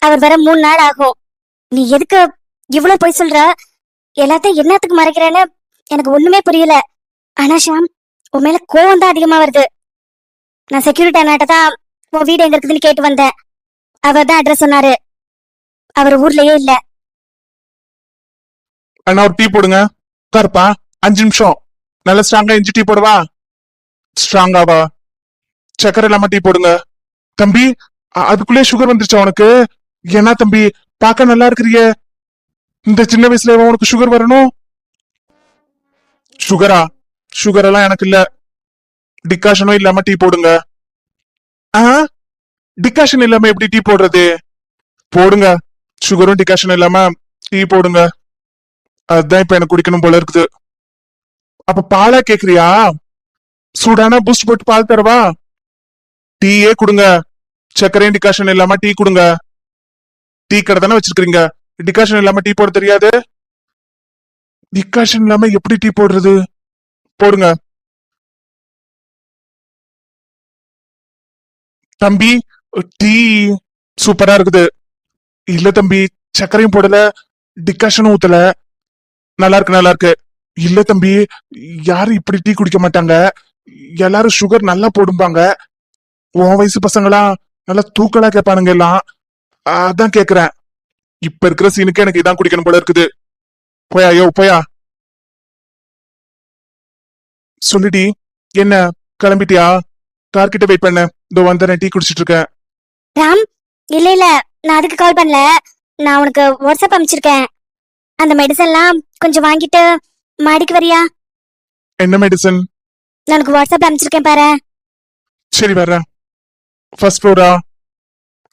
அவர் வர 3 நாள் ஆகும். நீ எதுக்கு இவ்வளவு போய் சொல்ற? எல்லாத்தையும் என்னத்துக்கு மறைக்கிறேன்னு எனக்கு ஒண்ணுமே புரியல. ஆனா ஷாம், உன் மேல கோவம் தான் அதிகமா வருது. நான் செக்யூரிட்டி அண்ணாட்ட தான் உன் வீடு எங்க இருக்குதுன்னு கேட்டு வந்தேன். அவர் தான் அட்ரஸ் சொன்னாரு. அவர் ஊர்லயே இல்ல. அண்ணா ஒரு டீ போடுங்க. உட்காருப்பா, 5 நிமிஷம். நல்ல ஸ்ட்ராங்கா இஞ்சி டீ போடுவா. ஸ்ட்ராங்காவா? சக்கரை இல்லாம டீ போடுங்க. தம்பி, அதுக்குள்ளே சுகர் வந்துருச்சா உனக்கு? என்ன தம்பி, பார்க்க நல்லா இருக்கிறிய, இந்த சின்ன வயசுல உனக்கு சுகர் வரணும்? சுகரா? சுகர் எல்லாம் எனக்கு இல்ல. டிகாஷனும் இல்லாம டீ போடுங்க. டிகாஷன் இல்லாம எப்படி டீ போடுறது? போடுங்க, சுகரும் டிகாஷன் இல்லாம டீ போடுங்க. அதுதான் இப்ப எனக்கு குடிக்கணும் போல இருக்குது. அப்ப பாலா கேக்குறியா? சூடான பூஸ்ட் போட்டு பால் தரவா? டீயே கொடுங்க. சர்க்கரையும் டிகாஷன் இல்லாம டீ கொடுங்க. டீ கடை தானே வச்சிருக்கீங்க, டிகாஷன் இல்லாம டீ போட தெரியாது? டிகாஷன் இல்லாம எப்படி டீ போடுறது? போடுங்க. தம்பி, டீ சூப்பரா இருக்குது. இல்ல தம்பி, சர்க்கரையும் போடல, டிகாஷனும் ஊத்தல. நல்லா இருக்கு, நல்லா இருக்கு. இல்ல தம்பி, யாரும் இப்படி டீ குடிக்க மாட்டாங்க. எல்லாரும் சுகர் நல்லா போடும்பாங்க. உன் வயசு பசங்களா நல்லா தூக்கலா கேட்பானுங்க எல்லாம். அதான் கேக்குறேன். இப்ப இருக்கிற சீனுக்கு எனக்கு இதான் குடிக்கணும் போல இருக்குது. போயா, யோ போயா. சொல்லிடி, என்ன கிளம்பிட்டியா? கார் கிட்ட வெயிட் பண்ண, இதோ வந்துறேன், டீ குடிச்சிட்டு இருக்கேன். ராம், இல்ல இல்ல, நான் அதுக்கு கால் பண்ணல. நான் உனக்கு வாட்ஸ்அப் அனுப்பிச்சிருக்கேன். அந்த மெடிசன்லாம் கொஞ்சம் வாங்கிட்டு மாடிக்கு வரியா? என்ன மெடிசன்? நான் உனக்கு வாட்ஸ்அப்ல அனுப்பிச்சிருக்கேன் பாரு. சரி வர்றேன். First Flora?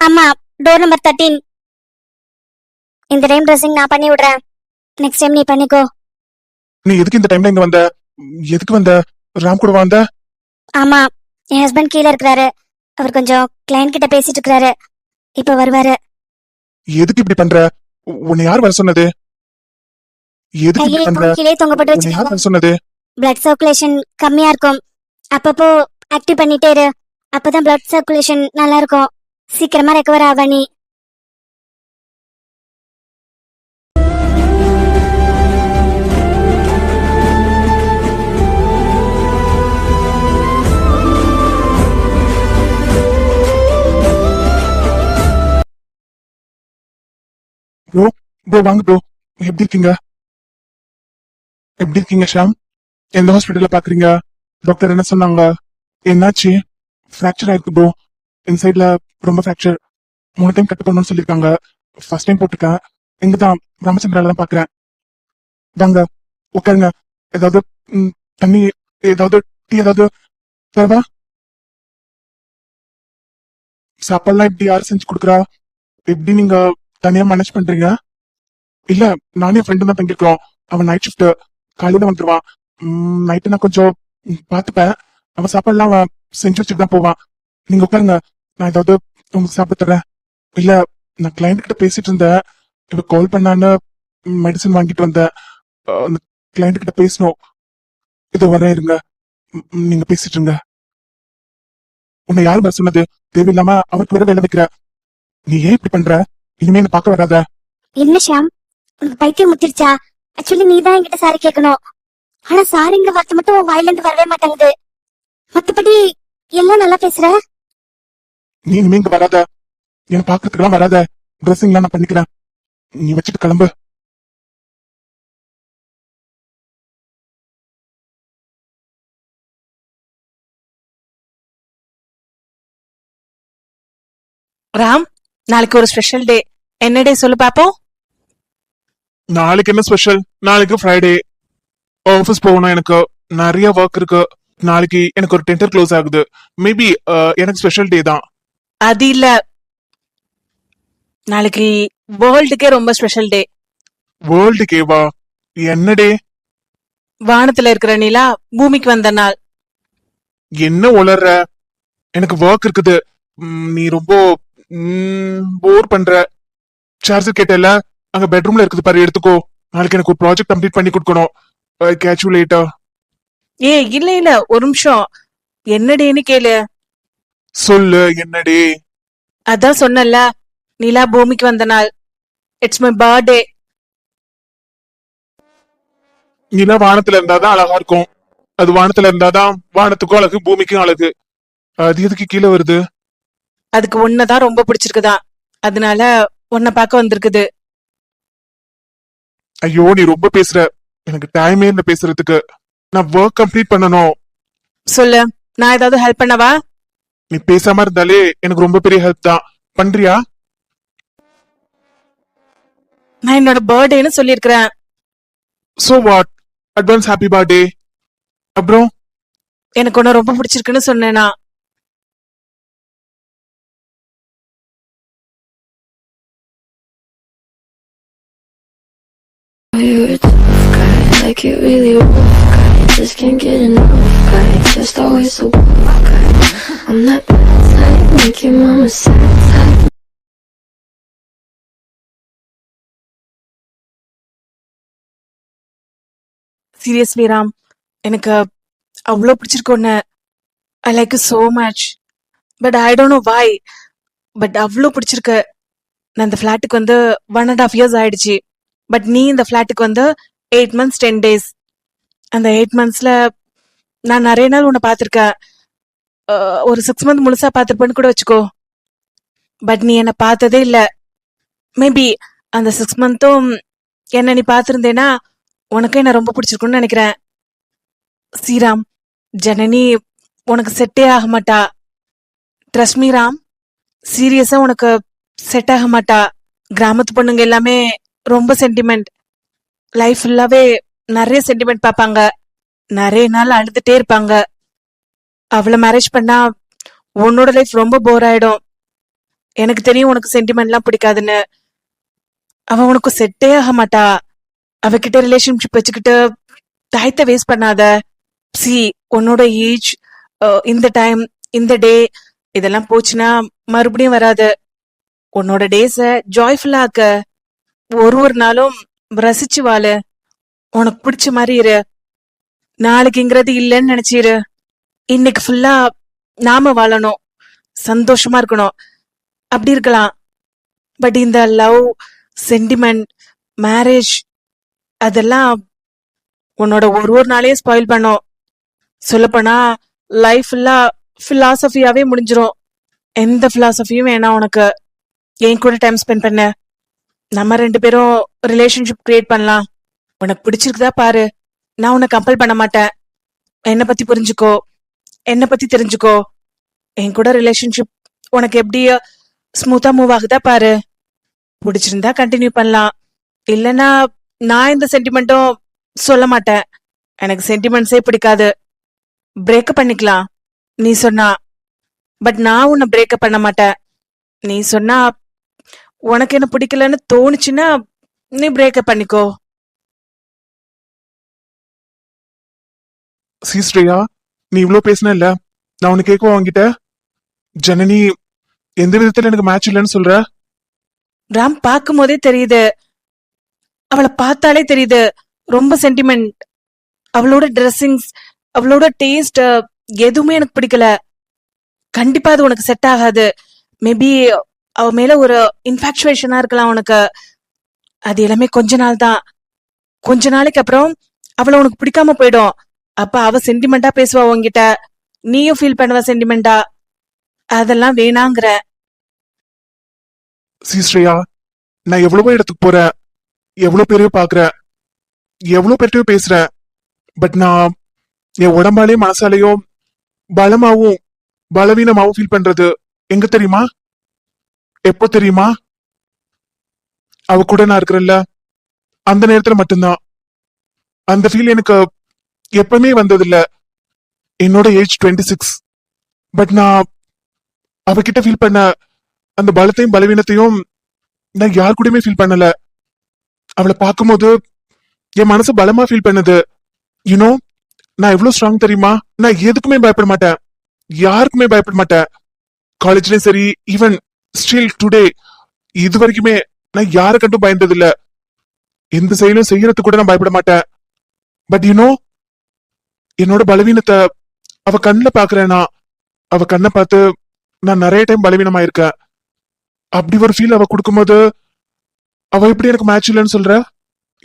ஆமா, டோர் நம்பர் 13. இந்த டைம் ட்ரெஸ்ஸிங் நான் பண்ணி விடுறேன். நெக்ஸ்ட் டைம் நீ பண்ணிக்கோ. நீ எதுக்கு இந்த டைம்ல இங்க வந்த? எதுக்கு வந்த? ராம் கூட வந்த? ஆமா, என் ஹஸ்பண்ட் கீழே இருக்கிறாரு. அவர் கொஞ்சம் கிளைண்ட் கிட்ட பேசிட்டு இருக்கிறாரு. இப்ப வருவாரு. எதுக்கு இப்படி பண்ற? உன்னை யார் வர சொன்னது? எதுக்கு கையை இப்படி பண்ற? கீழே தொங்கப்பட்டு உன்னை யார் வச்சிருக்காங்க. வர சொன்னது? பிளட் சர்க்குலேஷன் கம்மியா இருக்கும். அப்பப்போ ஆக்டிவ் பண்ணிட்டே இரு. அப்பதான் பிளட் சர்க்குலேஷன் நல்லா இருக்கும். சீக்கிரமா ரெக்கவர் ஆவ நீ. ப்ரோ, ப்ரோ வாங்க ப்ரோ. எப்படி இருக்கீங்க? எப்படி இருக்கீங்க ஷாம்? எந்த ஹாஸ்பிட்டல்ல பாக்குறீங்க? டாக்டர் என்ன சொன்னாங்க? என்னாச்சு? ஃபிராக்சர் ஆயிருக்கு ப்ரோ. இன்சைட்ல ரொம்ப ஃபிராக்சர். 3 டைம் கட் பண்ணணும்னு சொல்லிருக்காங்க. ஃபர்ஸ்ட் டைம் போட்டுருக்கேன். இங்கதான் ராமச்சந்திரால தான் பாக்குறேன். வாங்க உட்காருங்க. ஏதாவது தண்ணி, ஏதாவது டீ ஏதாவது தரவா? சாப்பாடுலாம் எப்படி யாரு செஞ்சு கொடுக்குறா? எப்படி நீங்க தனியா மேனேஜ் பண்றீங்க? இல்ல, நானே ஃப்ரெண்டு தான் தங்கிருக்கோம். அவன் நைட் ஷிஃப்ட், காலையில வந்துருவான். நைட்டு நான் கொஞ்சம் பாத்துப்பேன். அவன் சாப்பாடுலாம் அவன் செஞ்சு வச்சுட்டு தான் போவான். நீங்க உட்காருங்க, நான் ஏதாவது உங்களுக்கு சாப்பிட தரேன். இல்ல, நான் கிளைண்ட் கிட்ட பேசிட்டு இருந்தேன். இப்ப கால் பண்ணான்னு மெடிசன் வாங்கிட்டு வந்தேன். அந்த கிளைண்ட் கிட்ட பேசணும். இதோ வரேன், இருங்க. நீங்க பேசிட்டு இருங்க. உன்னை யார் வர சொன்னது? தேவையில்லாம அவருக்கு வேற வேலை வைக்கிற. நீ ஏன் இப்படி பண்ற? இனிமே என்ன பார்க்க வராத. என்ன ஷாம், உனக்கு பைத்தியம் முத்திருச்சா? ஆக்சுவலி நீ தான் என்கிட்ட சாரி கேட்கணும். ஆனா சாரிங்கிற வார்த்தை மட்டும் உன் வாயில இருந்து வரவே மாட்டேங்குது. மத்தபடி எல்லாம் நல்லா பேசுற. நீ இனிமே இங்க வராத. என்ன பாக்குறதுக்கெல்லாம் வராத. ட்ரெஸ்ஸிங்லாம் நான் பண்ணிக்கிறேன். நீ வச்சுட்டு கிளம்பு. ராம், நாளைக்கு ஒரு ஸ்பெஷல் டே. என்ன டே சொல்லு பாப்போம். நாளைக்கு என்ன ஸ்பெஷல்? நாளைக்கு ஃப்ரைடே. ஆபீஸ் போகணும், எனக்கு நிறைய ஒர்க் இருக்கு. நாளைக்கு எனக்கு ஒரு டெண்டர் க்ளோஸ் ஆகுது. மேபி எனக்கு ஸ்பெஷல் டே தான். அது இல்ல, நாளைக்கு வேர்ல்டுக்கே ரொம்ப ஸ்பெஷல் டே. வேர்ல்டு கேவா? என்ன டே? வானத்துல இருக்கிற நிலா பூமிக்கு வந்த நாள். என்ன உளர்ற? எனக்கு ஒர்க் இருக்குது. நீ ரொம்ப போர் பண்ற. சார்ஜர் கேட்டல, அங்க பெட்ரூம்ல இருக்குது பாரு, எடுத்துக்கோ. நாளைக்கு எனக்கு ஒரு ப்ராஜெக்ட் கம்ப்ளீட் பண்ணி கொடுக்கணும். Catch you later. ஏ இல்ல இல்ல, ஒரு நிமிஷம். என்ன டேன்னு கேளு. சொல்லு, என்ன டே? அதான் சொன்னல, நிலா பூமிக்கு வந்த நாள். It's my birthday. நிலா வானத்துல இருந்தாதான் அழகா இருக்கும். அது வானத்துல இருந்தாதான் வானத்துக்கும் அழகு பூமிக்கும் அழகு. அது எதுக்கு கீழே வருது? அதுக்கு உன்னதான் ரொம்ப பிடிச்சிருக்குதா, அதனால உன்னை பார்க்க வந்திருக்குது. ஐயோ நீ ரொம்ப பேசுற, எனக்கு டைமே இல்ல பேசுறதுக்கு. நான் ஒர்க் கம்ப்ளீட் பண்ணணும். சொல்லு, நான் ஏதாவது ஹெல்ப் பண்ணவா? நீ பேசாம இருந்தாலே எனக்கு ரொம்ப பெரிய ஹெல்ப் தான். பண்றியா? நான் என்னோட பர்த்டேன்னு சொல்லியிருக்கிறேன். So what, advance happy birthday. அப்புறம் எனக்கு உன்னை ரொம்ப பிடிச்சிருக்குன்னு சொன்னேனா? You're a tough guy, like you really rough guy. Just can't get enough guy, just always so rough guy. I'm that bad type, make your mama sad type. Seriously Ram, எனக்கு அவ்வளோ பிடிச்சிருக்கு உன்னை. I like you so much. But I don't know why, but அவ்வளோ பிடிச்சிருக்கு. நான் இந்த ஃபிளாட்டுக்கு வந்து 1.5 years ஆயிடுச்சு. பட் நீ இந்த ஃபிளாட்டுக்கு வந்து 8 months 10 days. அந்த 8 monthsல நான் நிறைய நாள் உன்னை பார்த்துருக்கேன். ஒரு 6 month முழுசா பார்த்துருப்பேன்னு கூட வச்சுக்கோ. பட் நீ என்னை பார்த்ததே இல்லை. மேபி அந்த 6 monthம் என்ன நீ பார்த்துருந்தேன்னா உனக்கு என்ன ரொம்ப பிடிச்சிருக்குன்னு நினைக்கிறேன். ஸ்ரீராம், ஜனனி உனக்கு செட்டே ஆக மாட்டா. ட்ரஸ்ட் மீ ராம், சீரியஸா உனக்கு செட் ஆக மாட்டா. கிராமத்து பொண்ணுங்க எல்லாமே ரொம்ப சென்டிமெண்ட். லைஃப் ஃபுல்லாவே நிறைய சென்டிமெண்ட் பார்ப்பாங்க, நிறைய நாள் அழுதுட்டே இருப்பாங்க. அவளை மேரேஜ் பண்ணா உன்னோட லைஃப் ரொம்ப போர் ஆயிடும். எனக்கு தெரியும் உனக்கு சென்டிமெண்ட்லாம் பிடிக்காதுன்னு. அவ உனக்கு செட்டே ஆக மாட்டா. அவகிட்ட ரிலேஷன்ஷிப் வச்சுக்கிட்டு டயத்தை வேஸ்ட் பண்ணாத. சி, உன்னோட ஏஜ், இந்த டைம், இந்த டே இதெல்லாம் போச்சுன்னா மறுபடியும் வராது. உன்னோட டேஸ ஜாய்ஃபுல்லா ஆக்க. ஒரு நாளும் ரசிச்சு வாழு. உனக்கு பிடிச்ச மாதிரி இரு. நாளைக்குங்கிறது இல்லைன்னு நினைச்சிரு. இன்னைக்கு ஃபுல்லா நாம வாழணும், சந்தோஷமா இருக்கணும். அப்படி இருக்கலாம். பட் இந்த லவ், சென்டிமெண்ட், மேரேஜ் அதெல்லாம் உன்னோட ஒரு நாளையே ஸ்பாயில் பண்ணும். சொல்லப்போனா லைஃப் ஃபுல்லா பிலாசபியாவே முடிஞ்சிரும். எந்த பிலாசபியும் வேணாம் உனக்கு. என் கூட டைம் ஸ்பெண்ட் பண்ண. நம்ம 2 பேரும் ரிலேஷன்ஷிப் கிரியேட் பண்ணலாம். உனக்கு பிடிச்சிருக்குதா பாரு. நான் உன்னை கம்பல் பண்ண மாட்டேன். என்னை பத்தி புரிஞ்சுக்கோ, என்னை பத்தி தெரிஞ்சுக்கோ. என் கூட ரிலேஷன்ஷிப் உனக்கு எப்படி ஸ்மூத்தா மூவ் ஆகுதா பாரு. பிடிச்சிருந்தா கண்டினியூ பண்ணலாம், இல்லைன்னா நான் இந்த சென்டிமெண்ட்டும் சொல்ல மாட்டேன். எனக்கு சென்டிமெண்ட்ஸே பிடிக்காது. பிரேக்கப் பண்ணிக்கலாம் நீ சொன்னா. பட் நான் உன்னை பிரேக்கப் பண்ண மாட்டேன். நீ சொன்னா உனக்கு என்ன பிடிக்கலன்னு தோணுச்சுன்னா நீ பிரேக்கப் பண்ணிக்கோ. சீஸ்ரேயா, நீ இவ்ளோ பேசின இல்ல, நான் உனக்கு கேட்கவா வாங்கிட்ட? ஜனனி எந்த விதத்துல எனக்கு மேட்ச் இல்லைன்னு சொல்ற? ராம், பார்க்கும் போதே தெரியுது. அவளை பார்த்தாலே தெரியுது ரொம்ப சென்டிமெண்ட். அவளோட ட்ரெஸ்ஸிங்ஸ், அவளோட டேஸ்ட் எதுவுமே எனக்கு பிடிக்கல. கண்டிப்பா அது உனக்கு செட் ஆகாது. மேபி அவ மேல ஒரு இன்ஃபாக்சுவேஷனா இருக்கலாம் உனக்கு. அது எல்லாமே கொஞ்ச நாள் தான். கொஞ்ச நாளைக்கு அப்புறம் அவளை உனக்கு பிடிக்காம போயிடும். அப்ப அவ சென்டிமெண்டா பேசுவா உன்கிட்ட, நீயும் ஃபீல் பண்ணுவ சென்டிமெண்டா. அதெல்லாம் வேணாங்கிற. சீஸ்ரேயா, நான் எவ்வளவோ இடத்துக்கு போறேன், எவ்வளவு பேரையும் பாக்குறேன், எவ்வளவு பேர்ட்டையும் பேசுறேன். பட் நான் என் உடம்பாலேயும் மனசாலையும் பலமாவும் பலவீனமாவும் ஃபீல் பண்றது எங்க தெரியுமா? எப்போ தெரியுமா? அவ கூட நான் இருக்கிறேன்ல, அந்த நேரத்துல மட்டும்தான். அந்த ஃபீல் எனக்கு எப்பவுமே வந்ததில்ல. என்னோட ஏஜ் 26. பட் நான் அவகிட்ட ஃபீல் பண்ண அந்த பலத்தையும் பலவீனத்தையும் நான் யார் கூடயுமே ஃபீல் பண்ணல. அவளை பார்க்கும்போது என் மனசு பலமா ஃபீல் பண்ணுது. யூனோ, நான் எவ்வளவு ஸ்ட்ராங் தெரியுமா? நான் எதுக்குமே பயப்பட மாட்டேன், யாருக்குமே பயப்பட மாட்டேன். காலேஜ்லயும் சரி, ஈவன் ஸ்டில் டுடே, இது வரைக்குமே நான் யாரை கண்டும் பயந்தது இல்ல. எந்த செயலும் செய்யறதுக்கு கூட நான் பயப்பட மாட்டேன். பட் யூனோ, என்னோட பலவீனத்தை அவ கண்ணில் பாக்குறேன்னா, அவ கண்ணை பார்த்து நான் நிறைய டைம் பலவீனமாயிருக்கேன். அப்படி ஒரு ஃபீல் அவ கொடுக்கும்போது அவ எப்படி எனக்கு மேட்ச் இல்லைன்னு சொல்ற?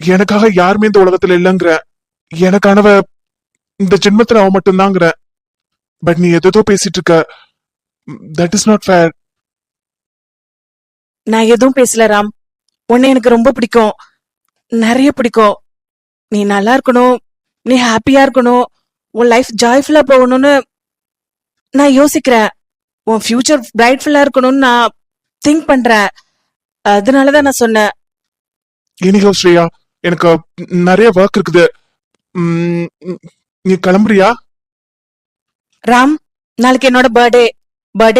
எனக்காக யாருமே இந்த உலகத்துல இல்லைங்கிற. எனக்கானவ இந்த ஜென்மத்துல அவன் மட்டும்தாங்கிற. பட் நீ எதோ பேசிட்டு இருக்க. That is not fair. நான் எதுவும் பேசல ராம். உன்னை எனக்கு ரொம்ப பிடிக்கும், நிறைய பிடிக்கும். நீ நல்லா இருக்கணும், நீ ஹாப்பியா இருக்கணும், உன் லைஃப் ஜாய்ஃபுல்லா போகணும்னு நான் யோசிக்கிறேன். உன் ஃபியூச்சர் பிரைட்ஃபுல்லா இருக்கணும்னு நான் திங்க் பண்றேன். அதனாலதான் நான் சொன்னேன். எனிஹோ ஸ்ரேயா, எனக்கு நிறைய ஒர்க் இருக்குது. ம், நீ கிளம்புறியா? ராம், நாளைக்கு என்னோட பர்த்டே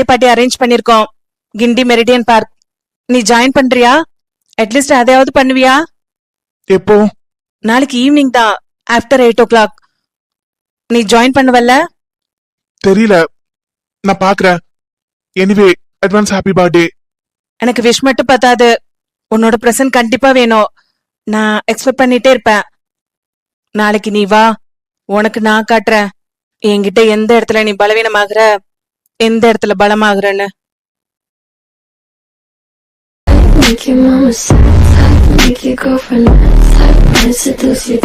பார்ட்டி அரேஞ்ச் பண்ணிருக்கோம், கிண்டி மெரிடியன் பார்க். நீ ஜாயின் பண்றியா? அட்லீஸ்ட் அதையாவது பண்ணுவியா? எப்போ? நாளைக்கு ஈவினிங் தான், ஆஃப்டர் 8 o'clock. நீ ஜாயின் பண்ணுவல்ல? தெரியல, நான் பாக்குறேன். Anyway, advance happy birthday. எனக்கு விஷ் மட்டும் பத்தாது, உன்னோட பிரசன்ட் கண்டிப்பா வேணும். நான் எக்ஸ்பெக்ட் பண்ணிட்டே இருப்பேன். நாளைக்கு நீ வா, உனக்கு நான் காட்டுறேன் என்கிட்ட எந்த இடத்துல நீ பலவீனமாகற, எந்த இடத்துல பலமாகறன்னு. Make your mama sad, make your girlfriend mad, and seduce you.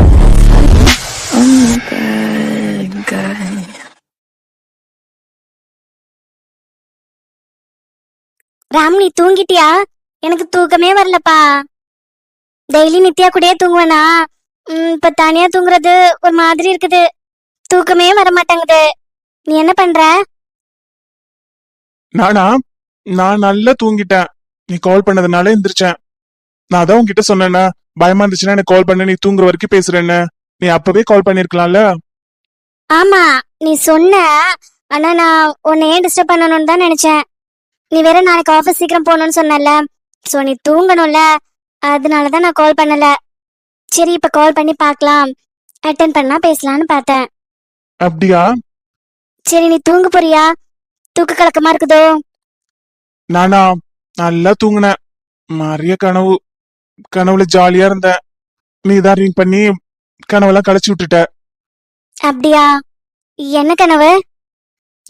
I'm a bad guy. Ram, நீ தூங்கிட்டியா? எனக்கு தூக்கமே வரலப்பா. டெய்லி நித்யா கூடயே தூங்குவேனா? இப்ப தனியா தூங்குறது ஒரு மாதிரி இருக்குது. தூக்கமே வர மாட்டேங்குது. நீ என்ன பண்ற? நானா? நான் நல்லா தூங்கிட்டேன். நீ கால் பண்ணதுனால எந்திரிச்சேன். நான் அதான் உன்கிட்ட சொன்னேன்னா, பயமா இருந்துச்சுன்னா எனக்கு கால் பண்ண, நீ தூங்குற வரைக்கும் பேசுறேன்னு. நீ அப்பவே கால் பண்ணிருக்கலாம்ல. ஆமா, நீ சொன்ன. ஆனா நான் உன்னை ஏன் டிஸ்டர்ப் பண்ணணும்னு தான் நினைச்சேன். நீ வேற நாளைக்கு ஆபீஸ் சீக்கிரம் போகணும்னு சொன்னல, சோ நீ தூங்கணும்ல, அதனாலதான் நான் கால் பண்ணல. சரி, இப்ப கால் பண்ணி பார்க்கலாம், அட்டென்ட் பண்ணா பேசலாம்னு பார்த்தேன். அப்படியா? சரி, நீ தூங்க போறியா? தூக்க கலக்கமா இருக்குதோ? நானா? நல்லா தூங்குனேன். நிறைய கனவுல ஜாலியா இருந்தேன். நீ தான் ரிங் பண்ணி கனவெல்லாம் களைச்சு விட்டுட்ட. அப்படியா? என்ன கனவு?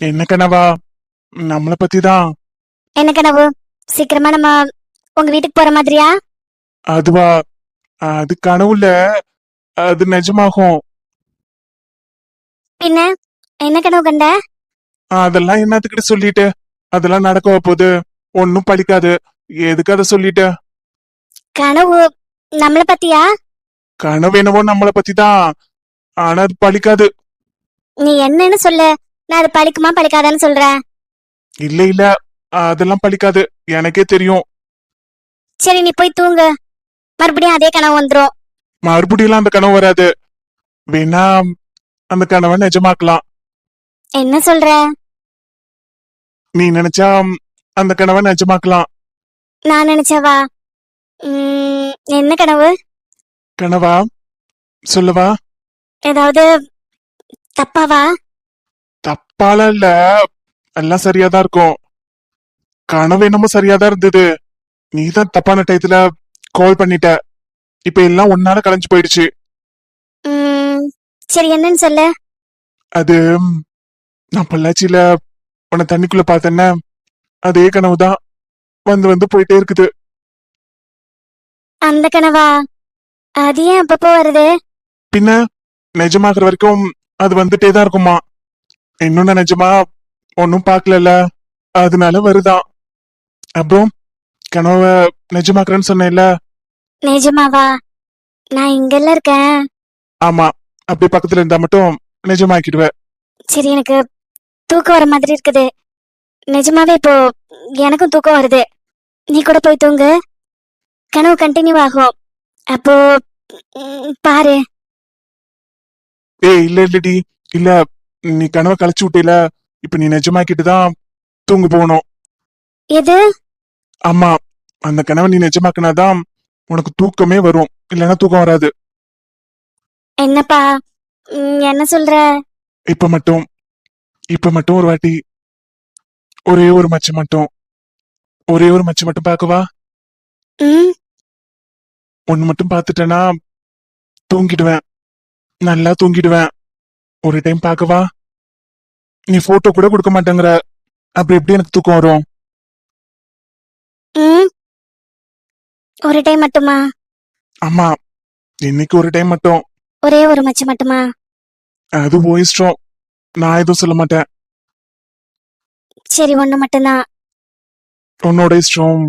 என்ன கனவா? நம்மள பத்தி தான். என்ன கனவு? சீக்கிரமா நம்ம உங்க வீட்டுக்கு போற மாதிரியா? அதுவா? அது கனவுல, அது நிஜமாகும். பின்ன என்ன கனவு கண்ட? அதெல்லாம் என்னத்துக்கிட்ட சொல்லிட்டு, அதெல்லாம் நடக்க போகுது, ஒன்னும் பழிக்காது. எதுக்கு அதை சொல்லிட்ட? கனவு நம்மள பத்தியா? கனவு என்னவோ நம்மள பத்தி தான், ஆனா அது பழிக்காது. நீ என்னன்னு சொல்லு, நான் அது பழிக்குமா பழிக்காதான்னு சொல்றேன். இல்ல, அதெல்லாம் பழிக்காது, எனக்கே தெரியும். சரி, நீ போய் தூங்கு, மறுபடியும் அதே கனவு வந்துரும். மறுபடியும் அந்த கனவு வராது. வேணா அந்த கனவை நிஜமாக்கலாம். என்ன சொல்ற? நீ நினைச்சா அந்த கனவை நிஜமாக்கலாம். நான் நினைச்சவா? என்ன கனவு? கனவா? சொல்லவா? ஏதாவது தப்பாவா? தப்பால இல்ல, எல்லாம் சரியாதான் இருக்கும். கனவு என்னமோ சரியாதான் இருந்தது. நீதான் தப்பான டயத்துல கால் பண்ணிட்ட. இப்ப எல்லாம் ஒன்னால கலைஞ்சு போயிடுச்சு. சரி, என்னன்னு சொல்லு. அது, நான் பொள்ளாச்சியில உன்னை தண்ணிக்குள்ள பார்த்தேன்ன, அதே கனவுதான் வந்து போயிட்டே இருக்குது. அந்த கனவா? அது ஏன் அப்பப்போ வருது? பின்ன நிஜமாகற வரைக்கும் அது வந்துட்டே தான் இருக்குமா. இன்னும் நான் நிஜமா ஒன்னும் பாக்கல, அதனால வருதான். அப்புறம் கனவ நிஜமாக்குறேன்னு சொன்னேன்ல. நிஜமாவா? நான் இங்கெல்லாம் இருக்கேன். ஆமா, அப்படி பக்கத்துல இருந்தா மட்டும் நிஜமாக்கிடுவ. சரி, எனக்கு தூக்கம் வர மாதிரி இருக்குது. நிஜமாவே இப்போ எனக்கும் தூக்கம் வருது. நீ கூட போய் தூங்கு, கனவு கண்டினியூ ஆகும். அப்போ பாரு. ஏய், இல்லடி, இல்ல, நீ கனவை கழிச்சு விட்டேல, இப்ப நீ நிஜமாக்கிட்டுதான் தூங்க போகணும். எது? ஆமா, அந்த கனவை நீ நிஜமாக்கினாதான் உனக்கு தூக்கமே வரும், இல்லைன்னா தூக்கம் வராது. என்னப்பா என்ன சொல்ற? இப்ப மட்டும் ஒரு வாட்டி, ஒரே ஒரு மச்சம் மட்டும் பாக்கவா? ஒண்ணு மட்டும் பாத்துட்டேன்னா தூங்கிடுவேன், நல்லா தூங்கிடுவேன். ஒரு டைம் பாக்கவா? நீ போட்டோ கூட கொடுக்க மாட்டேங்கிற, அப்படி எப்படி எனக்கு தூக்கம் வரும்? ஒரு டைம் மட்டுமா? ஆமா, இன்னைக்கு ஒரு டைம் மட்டும். ஒரே ஒரு மச்சம் மட்டுமா? அது போய் இஷ்டம். நான் எதுவும் சொல்ல மாட்டேன். சரி, ஒண்ணு மட்டும்தான். உன்னோட இஷ்டம்.